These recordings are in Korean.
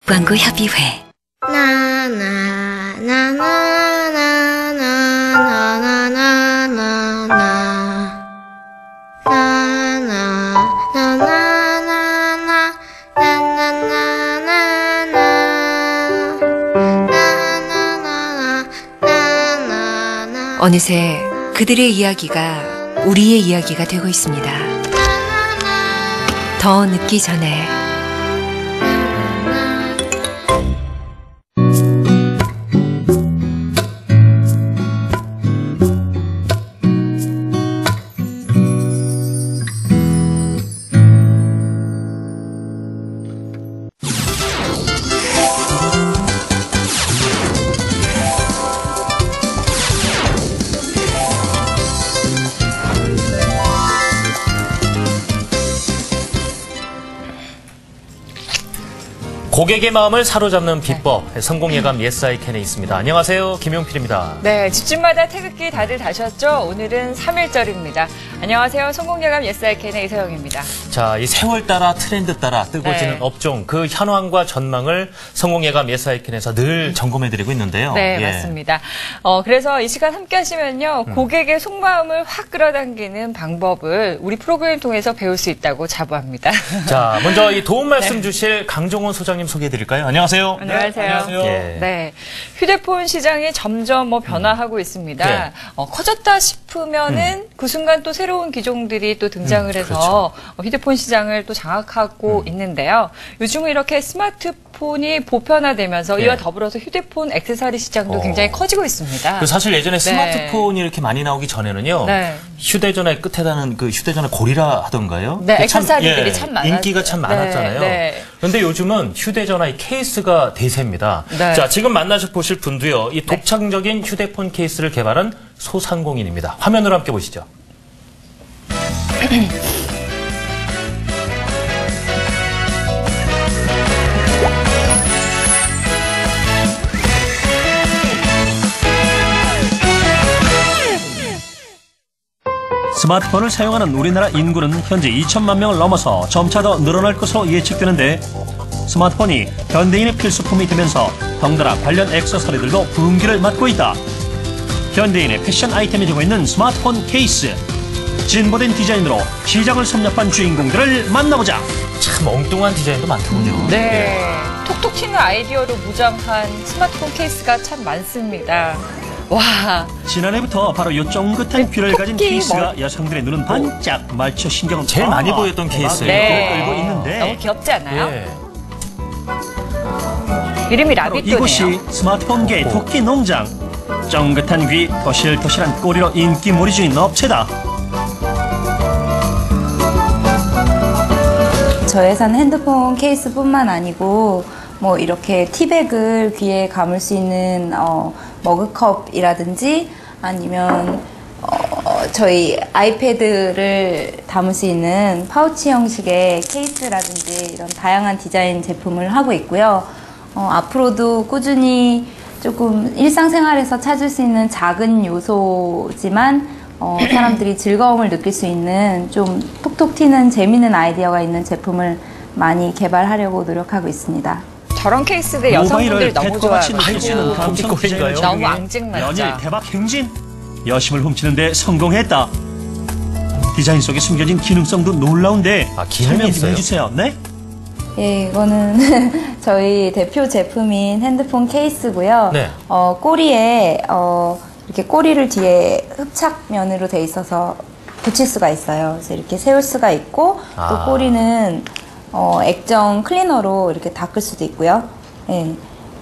광고 협의회. 어느새 그들의 이야기가 우리의 이야기가 되고 있습니다. 더 늦기 전에. 고객의 마음을 사로잡는 비법, 성공예감 예스아이캔에 있습니다. 안녕하세요, 김용필입니다. 네, 집집마다 태극기 다들 다셨죠? 오늘은 3.1절입니다. 안녕하세요, 성공예감 예스아이캔의 이서영입니다. 자, 이 세월 따라 트렌드 따라 뜨거지는 업종, 그 현황과 전망을 성공예감 예스아이캔에서 늘 점검해드리고 있는데요. 네, 맞습니다. 그래서 이 시간 함께 하시면요, 고객의 속마음을 확 끌어당기는 방법을 우리 프로그램 통해서 배울 수 있다고 자부합니다. 자, 먼저 이 도움 말씀 주실 강종원 소장님 소개해드릴까요? 안녕하세요. 안녕하세요. 안녕하세요. 예. 네, 휴대폰 시장이 점점 변화하고 있습니다. 네. 커졌다 싶으면은 그 순간 또 새로운 기종들이 또 등장을 해서 그렇죠. 휴대폰 시장을 또 장악하고 있는데요. 요즘은 이렇게 스마트폰이 보편화되면서 이와 더불어서 휴대폰 액세서리 시장도 굉장히 커지고 있습니다. 그 사실 예전에 스마트폰이 이렇게 많이 나오기 전에는요. 휴대전화의 끝에다는 그 휴대전화 고리라 하던가요? 네, 액세서리들이 참 많았어요. 인기가 참 많았잖아요. 그런데 요즘은 휴대전화 이 케이스가 대세입니다. 자, 지금 만나보실 분도요. 이 독창적인 휴대폰 케이스를 개발한 소상공인입니다. 화면으로 함께 보시죠. 스마트폰을 사용하는 우리나라 인구는 현재 2천만 명을 넘어서 점차 더 늘어날 것으로 예측되는데 스마트폰이 현대인의 필수품이 되면서 덩달아 관련 액세서리들도 분기를 맞고 있다. 현대인의 패션 아이템이 되고 있는 스마트폰 케이스. 진보된 디자인으로 시장을 섭렵한 주인공들을 만나보자. 참 엉뚱한 디자인도 많더군요. 네, 톡톡 튀는 아이디어로 무장한 스마트폰 케이스가 참 많습니다. 와, 지난해부터 바로 이 쫑긋한 귀를 가진 케이스가 여성들의 눈은 반짝 말초 신경은 제일 많이 보였던 케이스예요. 네, 끌고 있는데 너무 귀엽지 않아요? 이름이 라빗도네요. 이곳이 스마트폰계의 토끼 농장. 쫑긋한 귀, 토실토실한 꼬리로 인기몰이 중인 업체다. 저희 회사는 핸드폰 케이스뿐만 아니고 뭐 이렇게 티백을 귀에 감을 수 있는 머그컵이라든지 아니면 저희 아이패드를 담을 수 있는 파우치 형식의 케이스라든지 이런 다양한 디자인 제품을 하고 있고요. 앞으로도 꾸준히 조금 일상생활에서 찾을 수 있는 작은 요소지만 사람들이 즐거움을 느낄 수 있는 좀 톡톡 튀는 재미있는 아이디어가 있는 제품을 많이 개발하려고 노력하고 있습니다. 저런 케이스들 여성분들 너무 좋아하거든요. 감성디자인을 너무 앙증맞죠. 연일 대박 행진. 여심을 훔치는데 성공했다. 디자인 속에 숨겨진 기능성도 놀라운데 기능이 있어요? 해주세요. 네? 예, 이거는 저희 대표 제품인 핸드폰 케이스고요. 네. 꼬리에 이렇게 꼬리를 뒤에 흡착면으로 돼 있어서 붙일 수가 있어요. 그래서 이렇게 세울 수가 있고 또 꼬리는 액정 클리너로 이렇게 닦을 수도 있고요. 예.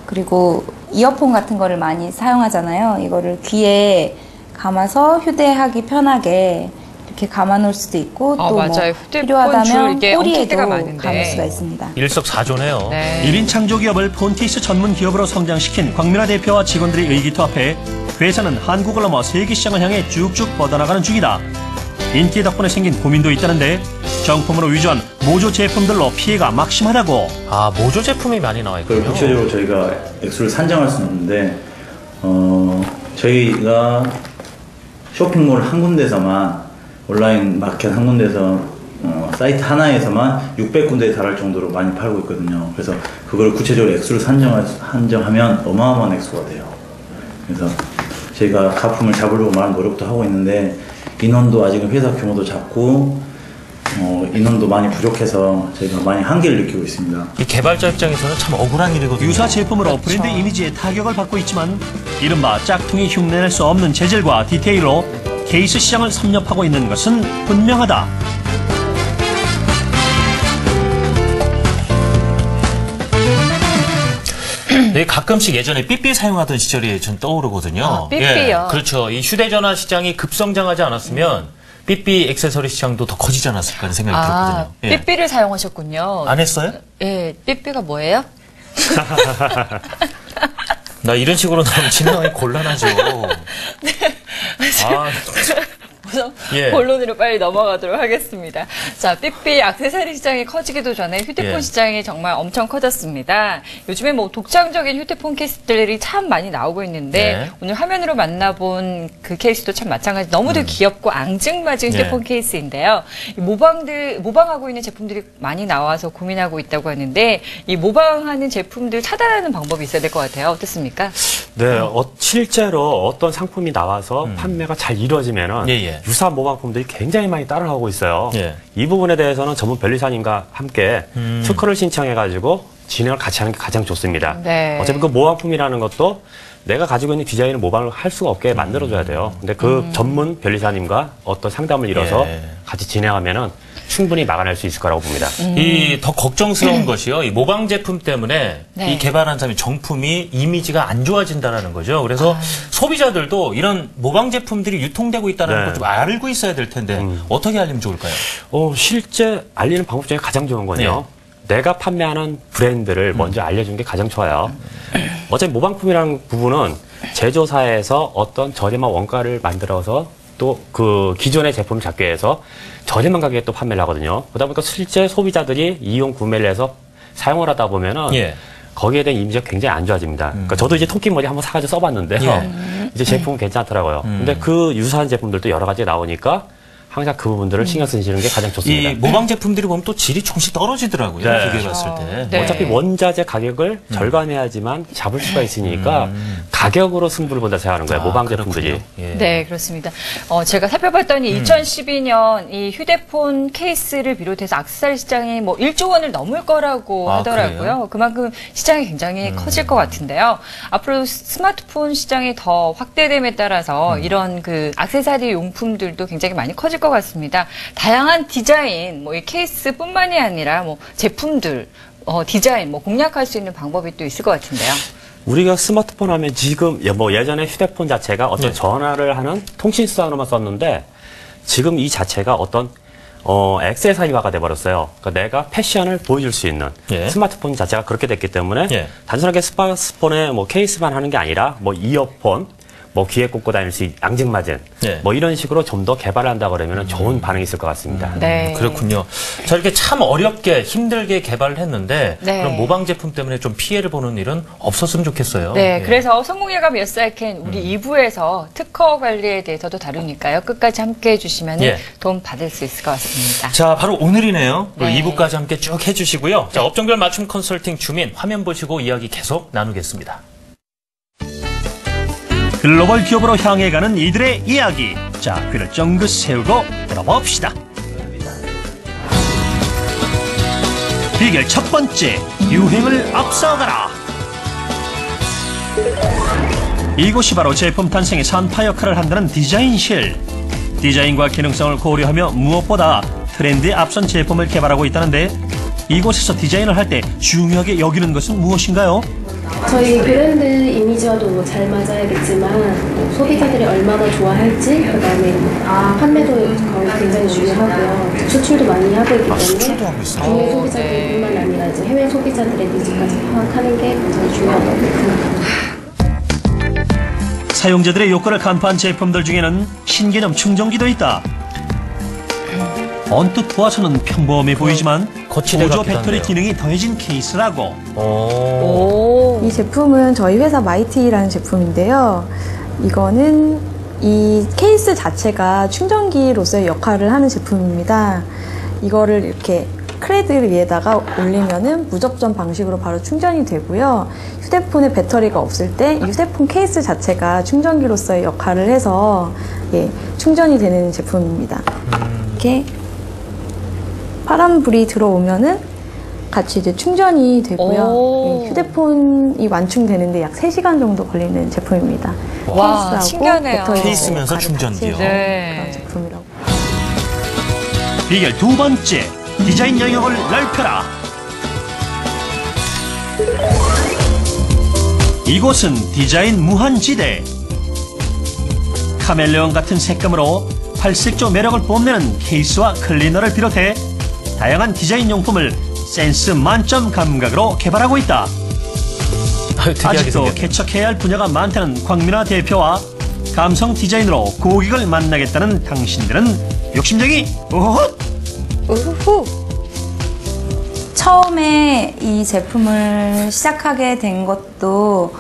그리고 이어폰 같은 거를 많이 사용하잖아요. 이거를 귀에 감아서 휴대하기 편하게 이렇게 감아 놓을 수도 있고 또 뭐 필요하다면 꼬리에도 감을 수가 있습니다. 일석사조네요. 네. 1인 창조기업을 폰케이스 전문 기업으로 성장시킨 광민아 대표와 직원들이 의기투합해 회사는 한국을 넘어 세계 시장을 향해 쭉쭉 뻗어나가는 중이다. 인기 덕분에 생긴 고민도 있다는데 정품으로 위조한 모조 제품들로 피해가 막심하다고. 모조 제품이 많이 나와 있군요. 구체적으로 저희가 액수를 산정할 수는 없는데 저희가 쇼핑몰 한 군데서만 온라인 마켓 한 군데서 사이트 하나에서만 600군데에 달할 정도로 많이 팔고 있거든요. 그래서 그걸 구체적으로 액수를 한정하면 어마어마한 액수가 돼요. 그래서 저희가 가품을 잡으려고 많은 노력도 하고 있는데 인원도 아직은 회사 규모도 작고 인원도 많이 부족해서 저희가 많이 한계를 느끼고 있습니다. 이 개발자 입장에서는 참 억울한 일이거든요. 유사 제품으로 그렇죠. 브랜드 이미지에 타격을 받고 있지만 이른바 짝퉁이 흉내낼 수 없는 재질과 디테일로 케이스 시장을 섭렵하고 있는 것은 분명하다. 네, 가끔씩 예전에 삐삐 사용하던 시절이 전 떠오르거든요. 아, 삐삐요? 그렇죠. 이 휴대전화 시장이 급성장하지 않았으면 삐삐 액세서리 시장도 더 커지지 않았을까 하는 생각이 들었거든요. 예. 삐삐를 사용하셨군요. 안 했어요? 예, 삐삐가 뭐예요? 나 이런 식으로 나오면 진행이 곤란하죠. 아, 그래서 예. 본론으로 빨리 넘어가도록 하겠습니다. 자, 삐삐 액세서리 시장이 커지기도 전에 휴대폰 예. 시장이 정말 엄청 커졌습니다. 요즘에 뭐 독창적인 휴대폰 케이스들이 참 많이 나오고 있는데 네. 오늘 화면으로 만나본 그 케이스도 참 마찬가지. 너무도 귀엽고 앙증맞은 휴대폰 예. 케이스인데요. 이 모방하고 있는 제품들이 많이 나와서 고민하고 있다고 하는데 이 모방하는 제품들 차단하는 방법이 있어야 될 것 같아요. 어떻습니까? 네, 실제로 어떤 상품이 나와서 판매가 잘 이루어지면은 예. 유사 모방품들이 굉장히 많이 따라하고 있어요. 예. 이 부분에 대해서는 전문 변리사님과 함께 특허를 신청해가지고 진행을 같이 하는 게 가장 좋습니다. 네. 어차피 그 모방품이라는 것도 내가 가지고 있는 디자인을 모방을 할 수가 없게 만들어줘야 돼요. 근데 그 전문 변리사님과 어떤 상담을 이뤄서 예. 같이 진행하면은 충분히 막아낼 수 있을 거라고 봅니다. 이 더 걱정스러운 것이요. 이 모방 제품 때문에 네. 이 개발한 사람의 정품이 이미지가 안 좋아진다는 거죠. 그래서 소비자들도 이런 모방 제품들이 유통되고 있다는 네. 걸 좀 알고 있어야 될 텐데 어떻게 알리면 좋을까요? 실제 알리는 방법 중에 가장 좋은 건요. 내가 판매하는 브랜드를 먼저 알려주는 게 가장 좋아요. 어차피 모방품이라는 부분은 제조사에서 어떤 저렴한 원가를 만들어서 또 그 기존의 제품을 잡기 위해서 저렴한 가격에 또 판매를 하거든요. 그러다 보니까 실제 소비자들이 이용 구매를 해서 사용을 하다 보면은 예. 거기에 대한 이미지가 굉장히 안 좋아집니다. 그러니까 저도 이제 토끼머리 한번 사가지고 써봤는데요. 이제 제품은 괜찮더라고요. 근데 그 유사한 제품들도 여러 가지 나오니까 항상 그 부분들을 신경 쓰시는 게 가장 좋습니다. 이 모방 제품들이 보면 또 질이 조금씩 떨어지더라고요. 네. 비교해 봤을 때. 네. 어차피 원자재 가격을 절감해야지만 잡을 수가 있으니까 가격으로 승부를 본다 생각하는 거예요. 모방 제품들이. 그렇군요. 예. 네, 그렇습니다. 제가 살펴봤더니 2012년 이 휴대폰 케이스를 비롯해서 액세서리 시장이 뭐 1조 원을 넘을 거라고 하더라고요. 그래요? 그만큼 시장이 굉장히 커질 것 같은데요. 앞으로 스마트폰 시장이 더 확대됨에 따라서 이런 그 액세서리 용품들도 굉장히 많이 커질 것 같습니다. 다양한 디자인, 뭐 이 케이스뿐만이 아니라 뭐 제품들, 디자인, 뭐 공략할 수 있는 방법이 또 있을 것 같은데요. 우리가 스마트폰 하면 지금 뭐 예전에 휴대폰 자체가 어떤 전화를 하는 통신 수단으로만 썼는데 지금 이 자체가 어떤 액세서리화가 돼버렸어요. 그러니까 내가 패션을 보여줄 수 있는 예. 스마트폰 자체가 그렇게 됐기 때문에 예. 단순하게 단순하게 스마트폰에 뭐 케이스만 하는 게 아니라 뭐 이어폰, 뭐 귀에 꽂고 다닐 수 있는 앙증맞은 예. 뭐 이런 식으로 좀 더 개발을 한다 그러면 좋은 반응이 있을 것 같습니다. 네. 그렇군요. 자, 이렇게 참 어렵게 힘들게 개발을 했는데 네. 그런 모방 제품 때문에 좀 피해를 보는 일은 없었으면 좋겠어요. 네, 예. 그래서 성공예감 엿살캔 우리 2부에서 특허 관리에 대해서도 다루니까요. 끝까지 함께 해주시면 예. 도움 받을 수 있을 것 같습니다. 자, 바로 오늘이네요. 네. 2부까지 함께 쭉 해주시고요. 자, 업종별 맞춤 컨설팅 주민 화면 보시고 이야기 계속 나누겠습니다. 글로벌 기업으로 향해 가는 이들의 이야기. 자, 귀를 쫑긋 세우고 들어봅시다. 비결 첫 번째, 유행을 앞서가라. 이곳이 바로 제품 탄생의 산파 역할을 한다는 디자인실. 디자인과 기능성을 고려하며 무엇보다 트렌드에 앞선 제품을 개발하고 있다는데 이곳에서 디자인을 할 때 중요하게 여기는 것은 무엇인가요? 저희 브랜드 이미지와도 잘 맞아야겠지만 소비자들이 얼마나 좋아할지 그다음에 판매도 굉장히 중요하고요. 수출도 많이 하고 있기 때문에 국내 소비자들뿐만 아니라 이제 해외 소비자들의 니즈까지 파악하는 게 굉장히 중요하다고 생각합니다. 사용자들의 욕구를 간파한 제품들 중에는 신개념 충전기도 있다. 언뜻 보아서는 평범해 보이지만 거치대 보조 같기도 배터리 한데요. 기능이 더해진 케이스라고. 오. 이 제품은 저희 회사 마이티라는 제품인데요. 이거는 이 케이스 자체가 충전기로서의 역할을 하는 제품입니다. 이거를 이렇게 크레드 위에다가 올리면은 무접점 방식으로 바로 충전이 되고요. 휴대폰에 배터리가 없을 때 이 휴대폰 케이스 자체가 충전기로서의 역할을 해서 예, 충전이 되는 제품입니다. 이렇게 파란불이 들어오면은 같이 이제 충전이 되고요. 예, 휴대폰이 완충되는데 약 3시간 정도 걸리는 제품입니다. 와, 케이스하고 신기하네요. 케이스면서 충전기요. 네. 그런 제품이라고. 비결 두 번째, 디자인 영역을 넓혀라. 이곳은 디자인 무한지대. 카멜레온 같은 색감으로 팔색조 매력을 뽐내는 케이스와 클리너를 비롯해 다양한 디자인 용품을 센스 만점 감각으로 개발하고 있다. 아직도 개척해야 할 분야가 많다는 광민아 대표와 감성 디자인으로 고객을 만나겠다는 당신들은 욕심쟁이 우훗! 우후. 처음에 이 제품을 시작하게 된 것도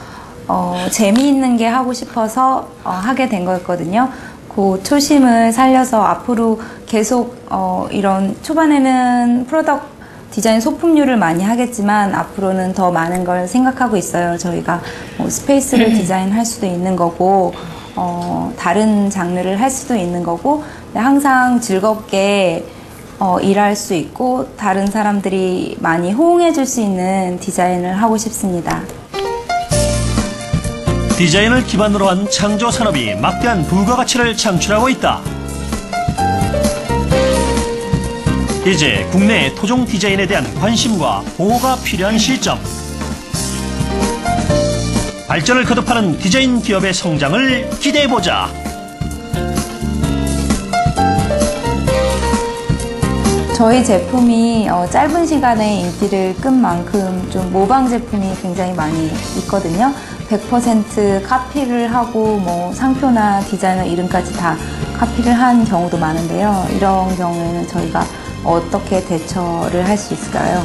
재미있는 게 하고 싶어서 하게 된 거였거든요. 그 초심을 살려서 앞으로 계속 이런 초반에는 프로덕트 디자인 소품류를 많이 하겠지만 앞으로는 더 많은 걸 생각하고 있어요. 저희가 뭐 스페이스를 디자인할 수도 있는 거고 다른 장르를 할 수도 있는 거고 항상 즐겁게 일할 수 있고 다른 사람들이 많이 호응해 줄 수 있는 디자인을 하고 싶습니다. 디자인을 기반으로 한 창조 산업이 막대한 부가가치를 창출하고 있다. 이제 국내 토종 디자인에 대한 관심과 보호가 필요한 시점. 발전을 거듭하는 디자인 기업의 성장을 기대해보자. 저희 제품이 짧은 시간에 인기를 끈 만큼 좀 모방 제품이 굉장히 많이 있거든요. 100% 카피를 하고 뭐 상표나 디자이너 이름까지 다 카피를 한 경우도 많은데요. 이런 경우에는 저희가 어떻게 대처를 할 수 있을까요?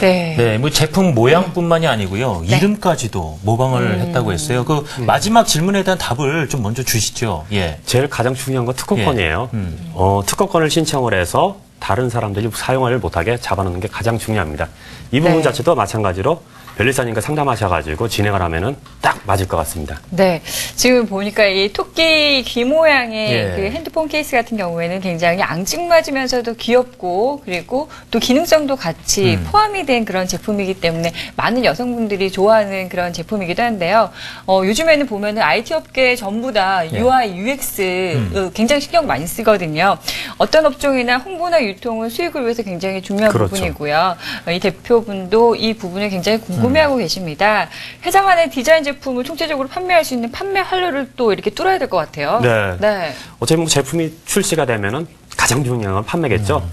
네. 네, 뭐 제품 모양뿐만이 아니고요. 네. 이름까지도 모방을 했다고 했어요. 그 마지막 질문에 대한 답을 좀 먼저 주시죠. 예. 제일 가장 중요한 건 특허권이에요. 예. 특허권을 신청을 해서 다른 사람들이 사용을 못하게 잡아놓는 게 가장 중요합니다. 이 부분 네. 자체도 마찬가지로 변리사님과 상담하셔가지고 진행을 하면은 딱 맞을 것 같습니다. 네. 지금 보니까 이 토끼 귀 모양의 예. 그 핸드폰 케이스 같은 경우에는 굉장히 앙증맞으면서도 귀엽고 그리고 또 기능성도 같이 포함이 된 그런 제품이기 때문에 많은 여성분들이 좋아하는 그런 제품이기도 한데요. 요즘에는 보면은 IT 업계 전부 다 UI, UX 굉장히 신경 많이 쓰거든요. 어떤 업종이나 홍보나 유통은 수익을 위해서 굉장히 중요한 그렇죠. 부분이고요. 이 대표분도 이 부분을 굉장히 궁금해하고 계십니다. 해당하는 디자인 제품을 총체적으로 판매할 수 있는 판매 활로를 또 이렇게 뚫어야 될 것 같아요. 네. 네. 어차피 뭐 제품이 출시가 되면은 가장 중요한 건 판매겠죠.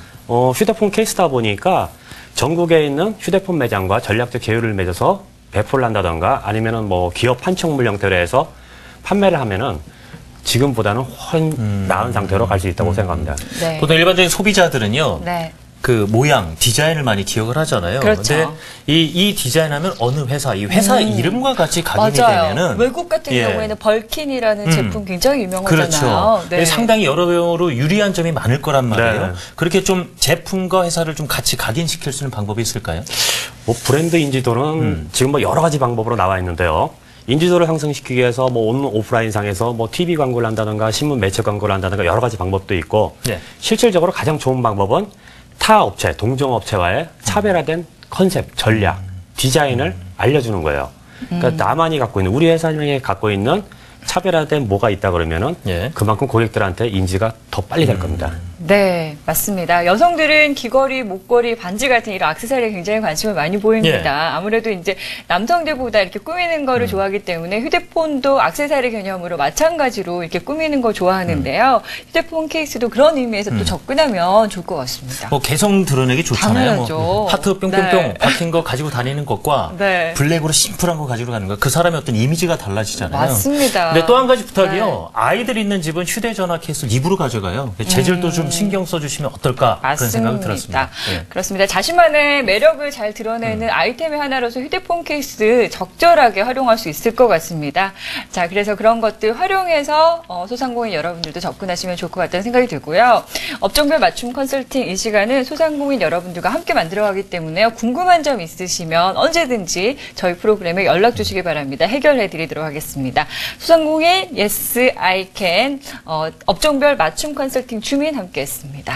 휴대폰 케이스다 보니까 전국에 있는 휴대폰 매장과 전략적 계율을 맺어서 배포를 한다던가 아니면은 뭐 기업 판촉물 형태로 해서 판매를 하면은 지금보다는 훨씬 나은 상태로 갈 수 있다고 생각합니다. 네. 보통 일반적인 소비자들은요. 네. 그 모양, 디자인을 많이 기억을 하잖아요. 그렇죠. 근데 이 디자인하면 어느 회사, 이 회사 이름과 같이 각인이 맞아요. 되면은 외국 같은 예. 경우에는 벌킨이라는 제품 굉장히 유명하잖아요. 그렇죠. 네. 상당히 여러 경우로 유리한 점이 많을 거란 말이에요. 네. 그렇게 좀 제품과 회사를 좀 같이 각인시킬 수 있는 방법이 있을까요? 뭐 브랜드 인지도는 지금 뭐 여러 가지 방법으로 나와 있는데요. 인지도를 상승시키기 위해서 뭐 온 오프라인 상에서 뭐 TV 광고를 한다든가 신문 매체 광고를 한다든가 여러 가지 방법도 있고 네. 실질적으로 가장 좋은 방법은 타 업체, 동종업체와의 차별화된 컨셉, 전략, 디자인을 알려주는 거예요. 그러니까 나만이 갖고 있는, 우리 회사에 갖고 있는 차별화된 뭐가 있다 그러면은 예. 그만큼 고객들한테 인지가 더 빨리 될 겁니다. 네, 맞습니다. 여성들은 귀걸이, 목걸이, 반지 같은 이런 액세서리에 굉장히 관심을 많이 보입니다. 아무래도 이제 남성들보다 이렇게 꾸미는 거를 좋아하기 때문에 휴대폰도 액세서리 개념으로 마찬가지로 이렇게 꾸미는 걸 좋아하는데요. 휴대폰 케이스도 그런 의미에서 또 접근하면 좋을 것 같습니다. 뭐 개성 드러내기 좋잖아요. 당연하죠. 뭐 하트 뿅뿅뿅 네. 박힌 거 가지고 다니는 것과 네. 블랙으로 심플한 거 가지고 가는 거. 그 사람의 어떤 이미지가 달라지잖아요. 맞습니다. 근데 근데 또 한 가지 부탁이요. 아이들 있는 집은 휴대전화 케이스를 입으로 가져가요. 재질도 좀 신경 써주시면 어떨까 맞습니다. 그런 생각이 들었습니다. 그렇습니다. 자신만의 매력을 잘 드러내는 아이템의 하나로서 휴대폰 케이스 적절하게 활용할 수 있을 것 같습니다. 자, 그래서 그런 것들 활용해서 소상공인 여러분들도 접근하시면 좋을 것 같다는 생각이 들고요. 업종별 맞춤 컨설팅 이 시간은 소상공인 여러분들과 함께 만들어가기 때문에요. 궁금한 점 있으시면 언제든지 저희 프로그램에 연락 주시기 바랍니다. 해결해드리도록 하겠습니다. 소상공인 Yes, I Can 업종별 맞춤 컨설팅 주민 함께했습니다.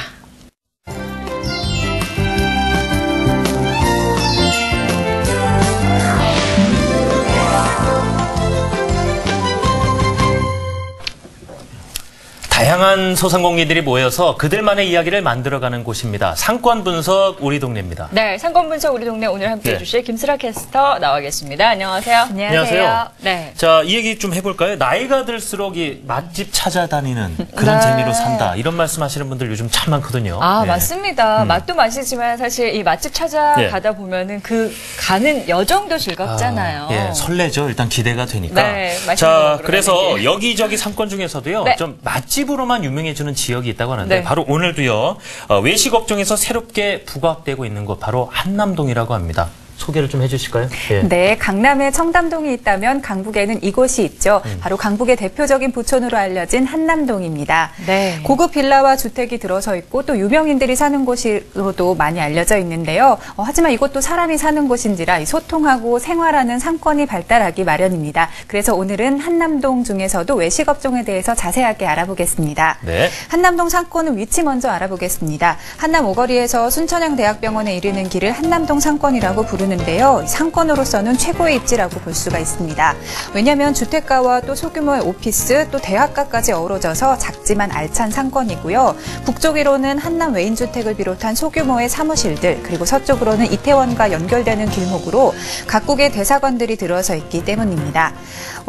다양한 소상공인들이 모여서 그들만의 이야기를 만들어가는 곳입니다. 상권 분석 우리 동네입니다. 네, 상권 분석 우리 동네 오늘 함께해 주실 김슬아 캐스터 나와 계십니다. 안녕하세요. 안녕하세요. 네. 자, 이 얘기 좀 해볼까요? 나이가 들수록 이 맛집 찾아다니는 그런 재미로 산다. 이런 말씀하시는 분들 요즘 참 많거든요. 맞습니다. 맛도 맛이지만 사실 이 맛집 찾아가다 보면은 그 가는 여정도 즐겁잖아요. 설레죠. 일단 기대가 되니까. 네, 자, 그래서 여기저기 상권 중에서도요. 좀 맛집으로만 유명해지는 지역이 있다고 하는데 바로 오늘도요. 외식 업종에서 새롭게 부각되고 있는 곳 바로 한남동이라고 합니다. 소개를 좀 해주실까요? 네, 강남에 청담동이 있다면 강북에는 이곳이 있죠. 바로 강북의 대표적인 부촌으로 알려진 한남동입니다. 네. 고급 빌라와 주택이 들어서 있고 또 유명인들이 사는 곳으로도 많이 알려져 있는데요. 하지만 이곳도 사람이 사는 곳인지라 소통하고 생활하는 상권이 발달하기 마련입니다. 그래서 오늘은 한남동 중에서도 외식 업종에 대해서 자세하게 알아보겠습니다. 네. 한남동 상권은 위치 먼저 알아보겠습니다. 한남 오거리에서 순천향대학병원에 이르는 길을 한남동 상권이라고 부르는데요. 상권으로서는 최고의 입지라고 볼 수가 있습니다. 왜냐하면 주택가와 또 소규모의 오피스, 또 대학가까지 어우러져서 작지만 알찬 상권이고요. 북쪽으로는 한남 외인주택을 비롯한 소규모의 사무실들, 그리고 서쪽으로는 이태원과 연결되는 길목으로 각국의 대사관들이 들어서 있기 때문입니다.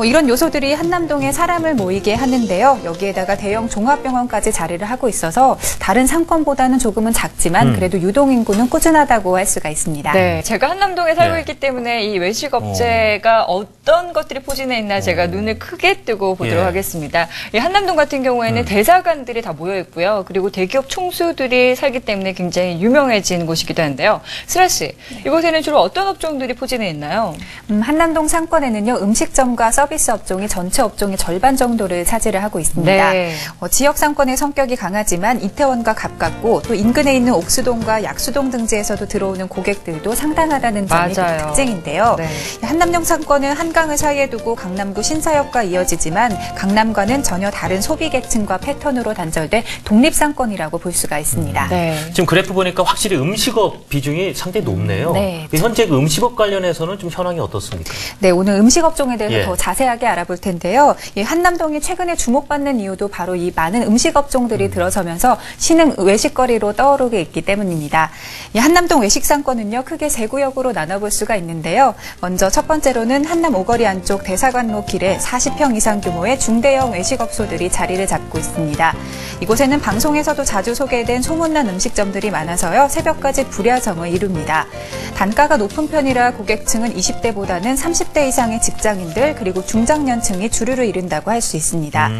이런 요소들이 한남동에 사람을 모이게 하는데요. 여기에다가 대형 종합병원까지 자리를 하고 있어서 다른 상권보다는 조금은 작지만 그래도 유동인구는 꾸준하다고 할 수가 있습니다. 네, 제가 한남동에 살고 있기 때문에 이 외식 업체가 어떤 것들이 포진해 있나 제가 눈을 크게 뜨고 보도록 하겠습니다. 이 한남동 같은 경우에는 대사관들이 다 모여 있고요. 그리고 대기업 총수들이 살기 때문에 굉장히 유명해진 곳이기도 한데요. 슬아 씨, 이곳에는 주로 어떤 업종들이 포진해 있나요? 한남동 상권에는요, 음식점과 서비스 업종이 전체 업종의 절반 정도를 차지를 하고 있습니다. 네. 지역 상권의 성격이 강하지만 이태원과 가깝고 또 인근에 있는 옥수동과 약수동 등지에서도 들어오는 고객들도 상당하다는 점이 특징인데요. 네. 한남동 상권은 한강을 사이에 두고 강남구 신사역과 이어지지만 강남과는 전혀 다른 소비 계층과 패턴으로 단절된 독립상권이라고 볼 수가 있습니다. 네. 지금 그래프 보니까 확실히 음식업 비중이 상당히 높네요. 네. 현재 그 음식업 관련해서는 좀 현황이 어떻습니까? 네, 오늘 음식업종에 대해서 더 자세하게 알아볼 텐데요. 한남동이 최근에 주목받는 이유도 바로 이 많은 음식업종들이 들어서면서 신흥 외식거리로 떠오르게 있기 때문입니다. 한남동 외식상권은요, 크게 세 구역으로 나눠볼 수가 있는데요. 먼저 첫 번째로는 한남 오거리 안쪽 대사관로 길에 40평 이상 규모의 중대형 외식업소들이 자리를 잡고 있습니다. 이곳에는 방송에서도 자주 소개된 소문난 음식점들이 많아서요, 새벽까지 불야성을 이룹니다. 단가가 높은 편이라 고객층은 20대보다는 30대 이상의 직장인들 그리고 중장년층이 주류를 이룬다고 할 수 있습니다.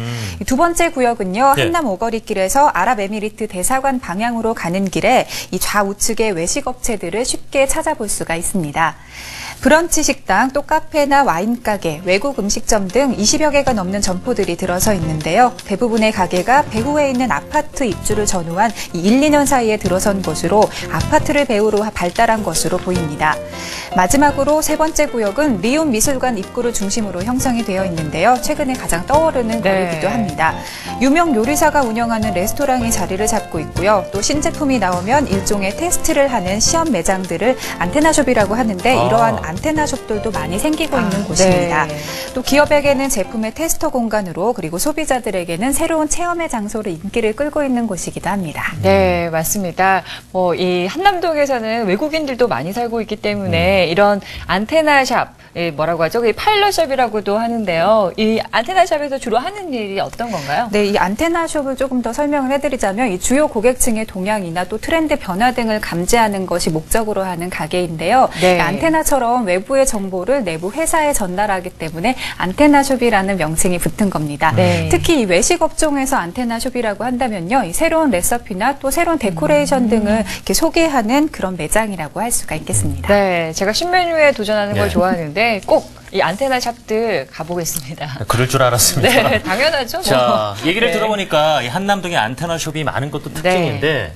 두 번째 구역은요, 한남 오거리길에서 아랍에미리트 대사관 방향으로 가는 길에 이 좌우측의 외식업체들을 쉽게 찾아볼 수가 있습니다. 브런치 식당, 또 카페나 와인 가게, 외국 음식점 등 20여 개가 넘는 점포들이 들어서 있는데요. 대부분의 가게가 배후에 있는 아파트 입주를 전후한 1, 2년 사이에 들어선 곳으로 아파트를 배후로 발달한 것으로 보입니다. 마지막으로 세 번째 구역은 리움 미술관 입구를 중심으로 형성이 되어 있는데요. 최근에 가장 떠오르는 거리이기도 합니다. 유명 요리사가 운영하는 레스토랑이 자리를 잡고 있고요. 또 신제품이 나오면 일종의 테스트를 하는 시험 매장들을 안테나숍이라고 하는데 이러한 안테나숍들도 많이 생기고 있는 곳입니다. 네. 또 기업에게는 제품의 테스터 공간으로 그리고 소비자들에게는 새로운 체험의 장소로 인기를 끌고 있는 곳이기도 합니다. 네, 맞습니다. 이 한남동에서는 외국인들도 많이 살고 있기 때문에 때문에 이런 안테나샵, 뭐라고 하죠? 이 파일럿샵이라고도 하는데요. 이 안테나샵에서 주로 하는 일이 어떤 건가요? 네, 이 안테나숍을 조금 더 설명을 해드리자면 이 주요 고객층의 동향이나 또 트렌드 변화 등을 감지하는 것이 목적으로 하는 가게인데요. 네. 안테나처럼 외부의 정보를 내부 회사에 전달하기 때문에 안테나숍이라는 명칭이 붙은 겁니다. 네. 특히 이 외식 업종에서 안테나숍이라고 한다면요, 이 새로운 레시피나 또 새로운 데코레이션 등을 이렇게 소개하는 그런 매장이라고 할 수가 있겠습니다. 네, 제가 신메뉴에 도전하는 걸 좋아하는데 꼭 이 안테나 샵들 가보겠습니다. 그럴 줄 알았습니다. 네, 당연하죠. 자, 얘기를 네. 들어보니까 이 한남동에 안테나 숍이 많은 것도 특징인데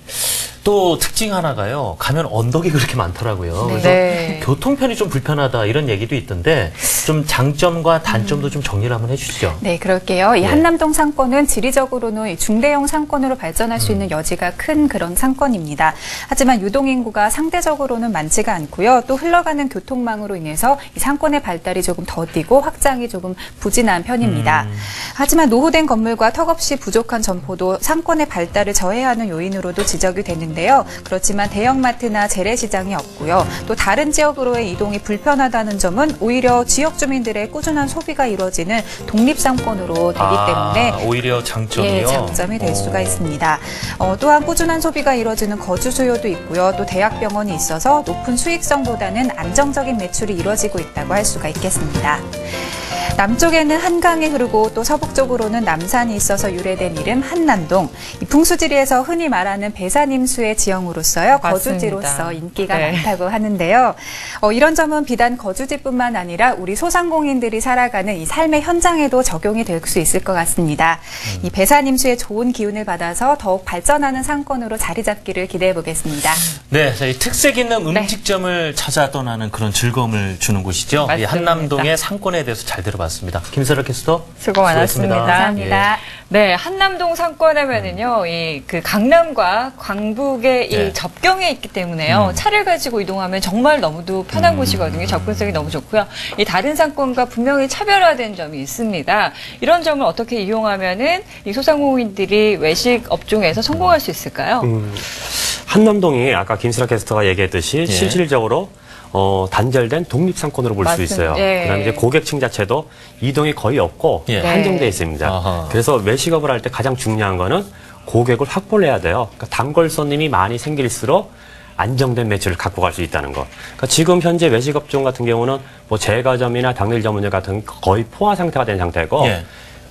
또 특징 하나가요. 가면 언덕이 그렇게 많더라고요. 그래서 교통편이 좀 불편하다 이런 얘기도 있던데 좀 장점과 단점도 좀 정리를 한번 해주시죠. 네, 그럴게요. 이 한남동 상권은 지리적으로는 이 중대형 상권으로 발전할 수 있는 여지가 큰 그런 상권입니다. 하지만 유동인구가 상대적으로는 많지가 않고요. 또 흘러가는 교통망으로 인해서 이 상권의 발달이 조금 더디고 확장이 조금 부진한 편입니다. 하지만 노후된 건물과 턱없이 부족한 점포도 상권의 발달을 저해하는 요인으로도 지적이 되는데요. 그렇지만 대형마트나 재래시장이 없고요. 또 다른 지역으로의 이동이 불편하다는 점은 오히려 지역 주민들의 꾸준한 소비가 이루어지는 독립상권으로 되기 때문에 오히려 장점이요? 장점이 될 수가 있습니다. 또한 꾸준한 소비가 이루어지는 거주 수요도 있고요. 또 대학병원이 있어서 높은 수익성보다는 안정적인 매출이 이루어지고 있다고 할 수가 있겠습니다. 남쪽에는 한강이 흐르고 또 서북 쪽으로는 남산이 있어서 유래된 이름 한남동. 이 풍수지리에서 흔히 말하는 배산임수의 지형으로서요. 거주지로서 인기가 많다고 하는데요. 이런 점은 비단 거주지뿐만 아니라 우리 소상공인들이 살아가는 이 삶의 현장에도 적용이 될 수 있을 것 같습니다. 이 배산임수의 좋은 기운을 받아서 더욱 발전하는 상권으로 자리 잡기를 기대해 보겠습니다. 네, 이 특색 있는 음식점을 찾아 떠나는 그런 즐거움을 주는 곳이죠. 이 한남동의 상권에 대해서 잘 들어봤습니다. 김세라 캐스터 수고 많았습니다. 감사합니다. 네, 한남동 상권하면은요, 그 강남과 광북의 이 접경에 있기 때문에요. 차를 가지고 이동하면 정말 너무도 편한 곳이거든요. 접근성이 너무 좋고요. 이 다른 상권과 분명히 차별화된 점이 있습니다. 이런 점을 어떻게 이용하면은 이 소상공인들이 외식 업종에서 성공할 수 있을까요? 한남동이 아까 김수라 캐스터가 얘기했듯이 실질적으로 단절된 독립상권으로 볼 수 있어요. 그다음에 이제 고객층 자체도 이동이 거의 없고 한정되어 있습니다. 그래서 외식업을 할 때 가장 중요한 거는 고객을 확보를 해야 돼요. 그러니까 단골 손님이 많이 생길수록 안정된 매출을 갖고 갈 수 있다는 거. 그러니까 지금 현재 외식업종 같은 경우는 뭐 제과점이나 당일 전문점 같은 거의 포화 상태가 된 상태고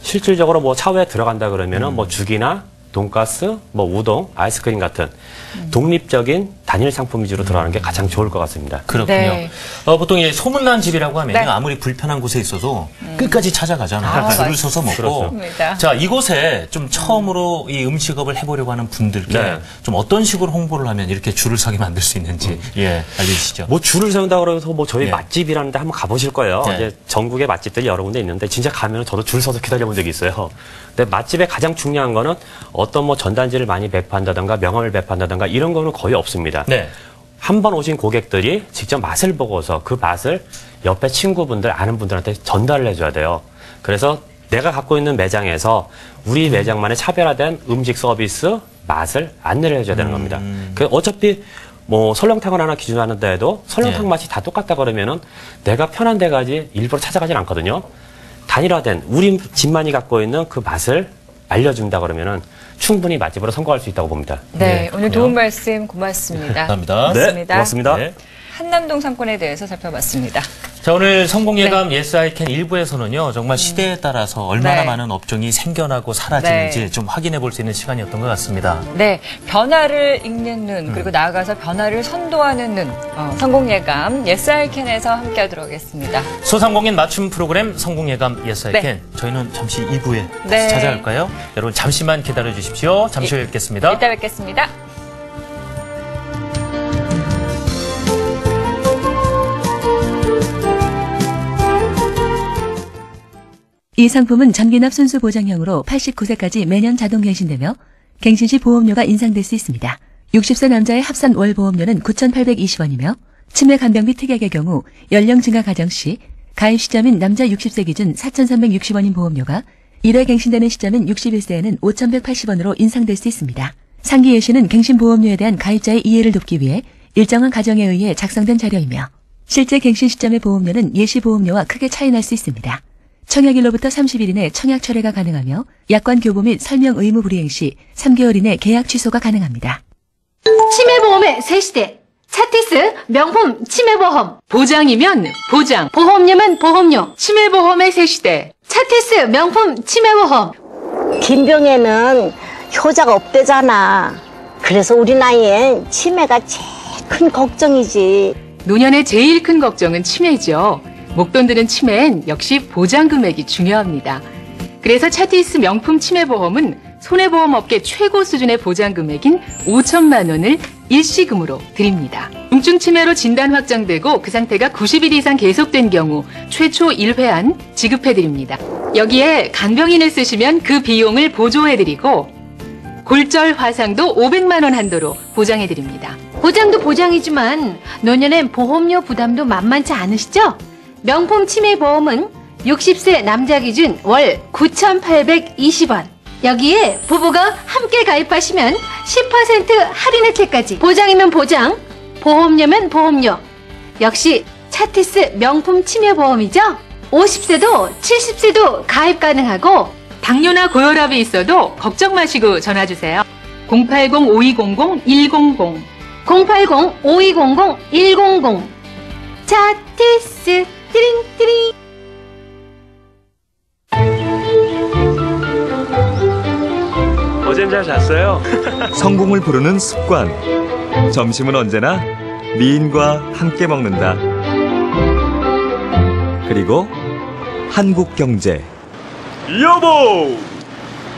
실질적으로 뭐 차후에 들어간다 그러면은 뭐 죽이나 돈가스, 뭐 우동, 아이스크림 같은 독립적인 단일 상품 위주로 들어가는 게 가장 좋을 것 같습니다. 그렇군요. 보통 이 소문난 집이라고 하면요, 아무리 불편한 곳에 있어도 끝까지 찾아가잖아요. 줄을 서서 먹고. 자, 이곳에 좀 처음으로 이 음식업을 해보려고 하는 분들께 좀 어떤 식으로 홍보를 하면 이렇게 줄을 서게 만들 수 있는지 알려주시죠. 뭐 줄을 세운다 그래서 뭐 저희 맛집이라는데 한번 가보실 거예요. 이제 전국에 맛집들이 여러 군데 있는데 진짜 가면 저도 줄 서서 기다려본 적이 있어요. 근데 맛집의 가장 중요한 거는 어떤 뭐 전단지를 많이 배포한다든가 명함을 배포한다든가 이런 거는 거의 없습니다. 한 번 오신 고객들이 직접 맛을 보고서 그 맛을 옆에 친구분들, 아는 분들한테 전달을 해줘야 돼요. 그래서 내가 갖고 있는 매장에서 우리 매장만의 차별화된 음식 서비스, 맛을 안내를 해줘야 되는 겁니다. 어차피 뭐 설렁탕을 하나 기준으로 하는데 해도 설렁탕 맛이 다 똑같다 그러면은 내가 편한 데까지 일부러 찾아가진 않거든요. 단일화된 우리 집만이 갖고 있는 그 맛을 알려준다 그러면은 충분히 맛집으로 성공할 수 있다고 봅니다. 네, 오늘 좋은 말씀 고맙습니다. 감사합니다. 네, 고맙습니다. 한남동 상권에 대해서 살펴봤습니다. 자, 오늘 성공예감 Yes, I Can 1부에서는요, 정말 시대에 따라서 얼마나 많은 업종이 생겨나고 사라지는지 좀 확인해 볼 수 있는 시간이었던 것 같습니다. 네, 변화를 읽는 눈, 그리고 나아가서 변화를 선도하는 눈, 성공예감 Yes, I Can에서 함께 하도록 하겠습니다. 소상공인 맞춤 프로그램 성공예감 Yes, I Can. 저희는 잠시 2부에 다시 찾아갈까요? 여러분 잠시만 기다려 주십시오. 잠시 후에 뵙겠습니다. 이따 뵙겠습니다. 이 상품은 전기납 순수 보장형으로 89세까지 매년 자동 갱신되며 갱신 시 보험료가 인상될 수 있습니다. 60세 남자의 합산 월 보험료는 9,820원이며 치매 간병비 특약의 경우 연령 증가 가정 시 가입 시점인 남자 60세 기준 4,360원인 보험료가 1회 갱신되는 시점인 61세에는 5,180원으로 인상될 수 있습니다. 상기 예시는 갱신 보험료에 대한 가입자의 이해를 돕기 위해 일정한 가정에 의해 작성된 자료이며 실제 갱신 시점의 보험료는 예시 보험료와 크게 차이 날 수 있습니다. 청약일로부터 30일 이내 청약 철회가 가능하며 약관 교부 및 설명 의무 불이행 시 3개월 이내 계약 취소가 가능합니다. 치매보험의 새 시대. 차티스 명품 치매보험. 보장이면 보장, 보험료면 보험료. 치매보험의 새 시대. 차티스 명품 치매보험. 긴 병에는 효자가 없대잖아. 그래서 우리 나이엔 치매가 제일 큰 걱정이지. 노년의 제일 큰 걱정은 치매죠. 목돈 드는 치매엔 역시 보장 금액이 중요합니다. 그래서 차티스 명품 치매보험은 손해보험업계 최고 수준의 보장 금액인 5천만 원을 일시금으로 드립니다. 중증 치매로 진단 확정되고 그 상태가 90일 이상 계속된 경우 최초 1회안 지급해드립니다. 여기에 간병인을 쓰시면 그 비용을 보조해드리고 골절 화상도 500만 원 한도로 보장해드립니다. 보장도 보장이지만 노년엔 보험료 부담도 만만치 않으시죠? 명품 치매보험은 60세 남자 기준 월 9,820원. 여기에 부부가 함께 가입하시면 10% 할인 혜택까지. 보장이면 보장, 보험료면 보험료. 역시 차티스 명품 치매보험이죠? 50세도 70세도 가입 가능하고 당뇨나 고혈압이 있어도 걱정 마시고 전화주세요. 080-5200-100 080-5200-100 차티스 띠링띠링. 어젠 잘 잤어요? 성공을 부르는 습관. 점심은 언제나 미인과 함께 먹는다. 그리고 한국경제. 여보!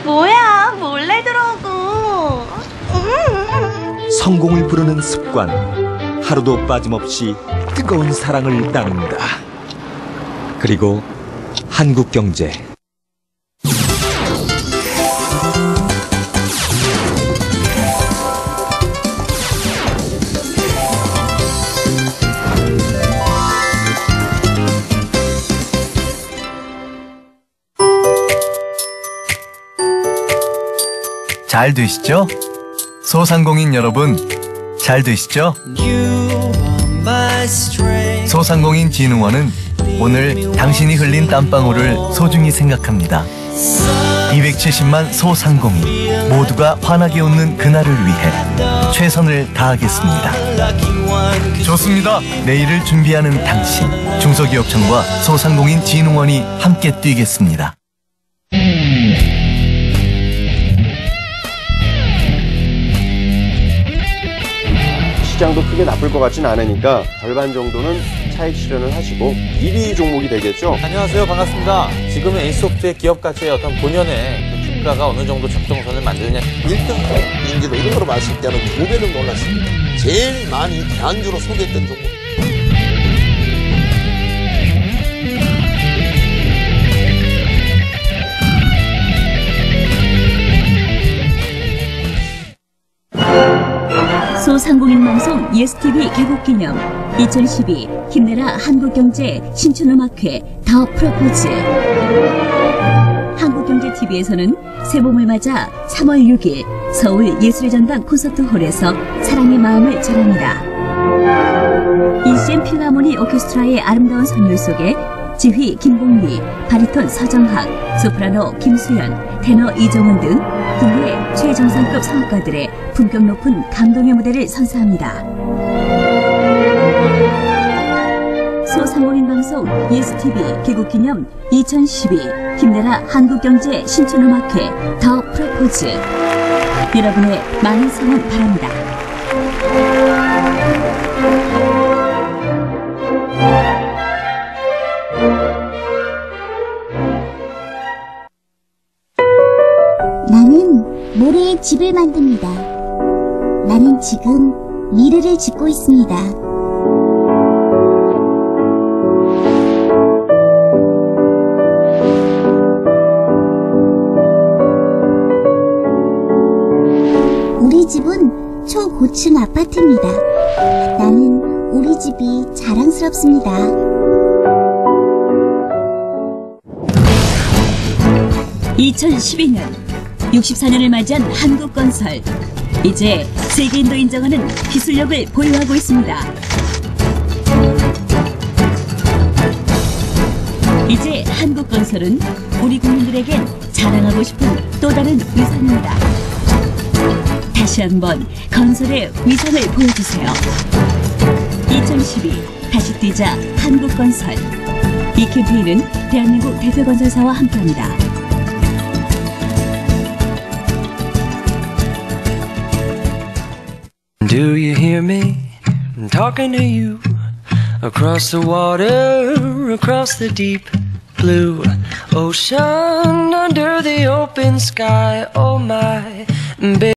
뭐야, 몰래 들어오고. 성공을 부르는 습관. 하루도 빠짐없이 뜨거운 사랑을 나눈다. 그리고 한국경제. 잘 드시죠? 소상공인 여러분, 잘 드시죠? 소상공인진흥원은 오늘 당신이 흘린 땀방울을 소중히 생각합니다. 270만 소상공인 모두가 환하게 웃는 그날을 위해 최선을 다하겠습니다. 좋습니다. 내일을 준비하는 당신, 중소기업청과 소상공인진흥원이 함께 뛰겠습니다. 시장도 크게 나쁠 것 같진 않으니까 절반 정도는 차익 실현을 하시고 1위 종목이 되겠죠. 안녕하세요. 반갑습니다. 지금은 A소프트의 기업 가치의 어떤 본연의 주가가 어느 정도 적정선을 만드느냐. 1등 인지도 이런 거로 봤을 때는 2배 정도 올랐습니다. 제일 많이 대안주로 소개했던 종목. 소상공인 방송 예스TV 개국기념 2012 힘내라 한국경제 신춘음악회 더 프로포즈. 한국경제TV에서는 새봄을 맞아 3월 6일 서울 예술의 전당 콘서트홀에서 사랑의 마음을 전합니다. ECM 필하모니 오케스트라의 아름다운 선율 속에 지휘 김공미, 바리톤 서정학, 소프라노 김수연, 테너 이정은 등 국내 최정상급 성악가들의 품격 높은 감동의 무대를 선사합니다. 소상공인 방송 예스TV 개국기념 2012 힘내라 한국경제 신춘음악회 더 프로포즈. 여러분의 많은 성원 바랍니다. 나는 모래의 집을 만듭니다. 나는 지금 미래를 짓고 있습니다. 우리 집은 초고층 아파트입니다. 나는 우리 집이 자랑스럽습니다. 2012년 64년을 맞이한 한국건설. 이제 세계인도 인정하는 기술력을 보유하고 있습니다. 이제 한국건설은 우리 국민들에겐 자랑하고 싶은 또 다른 위상입니다. 다시 한번 건설의 위상을 보여주세요. 2012 다시 뛰자 한국건설. 이 캠페인은 대한민국 대표 건설사와 함께합니다. Do you hear me? I'm talking to you. Across the water, across the deep blue ocean, under the open sky, oh my baby.